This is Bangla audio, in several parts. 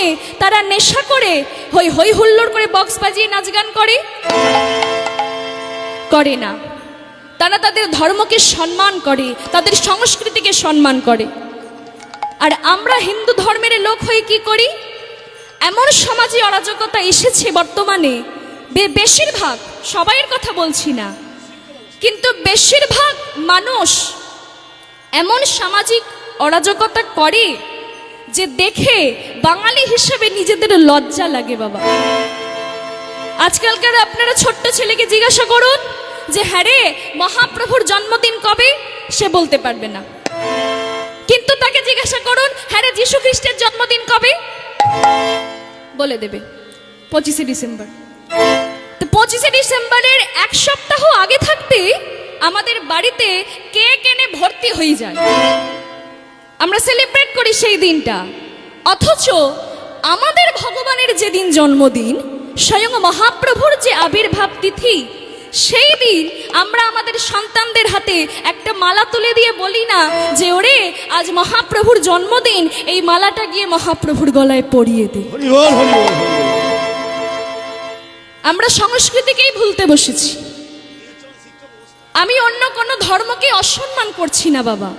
সময়ে তারা নেশা করে হই হই হুল্লোড় করে বক্স বাজিয়ে নাচ গান করে? করে না। তারা তাদের ধর্মকে সম্মান করে, তাদের সংস্কৃতিকে সম্মান করে। আর আমরা হিন্দু ধর্মের লোক হয়ে কি করি? এমন সমাজে অরাজকতা এসেছে বর্তমানে, বেশিরভাগ, সবাইয়ের কথা বলছি না, কিন্তু বেশিরভাগ মানুষ এমন সামাজিক অরাজকতা করে যে দেখে বাঙালি হিসেবে নিজেদের লজ্জা লাগে বাবা। আজকালকার আপনারা ছোট্ট ছেলেকে জিজ্ঞাসা করুন যে হ্যাঁ রে মহাপ্রভুর জন্মদিন কবে, সে বলতে পারবে না। কিন্তু তাকে জিজ্ঞাসা করুন হ্যাঁ রে যীশু খ্রিস্টের জন্মদিন কবে, বলে দেবে 25শে ডিসেম্বর। তো 25শে ডিসেম্বরের এক সপ্তাহ আগে থাকতে আমাদের বাড়িতে কেক এনে ভর্তি হয়ে যায়, আমরা সেলিব্রেট করি সেই দিনটা। অথচ আমাদের ভগবানের যেদিন জন্মদিন, স্বয়ং মহাপ্রভুর যে আবির্ভাব তিথি, সেই দিন আমরা আমাদের সন্তানদের হাতে একটা মালা তুলে দিয়ে বলি না যে ওরে আজ মহাপ্রভুর জন্মদিন, এই মালাটা গিয়ে মহাপ্রভুর গলায় পরিয়ে দে। আমরা সংস্কৃতিকেই ভুলতে বসেছি। আমি অন্য কোনো ধর্মকে অসম্মান করছি না বাবা,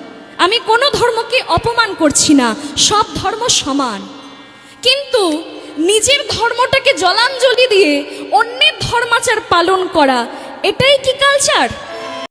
আমি কোনো ধর্মকে অপমান করছি না, সব ধর্ম সমান। কিন্তু নিজের ধর্মটাকে জলাঞ্জলি দিয়ে অন্যের ধর্মাচার পালন করা, এটাই কি কালচার?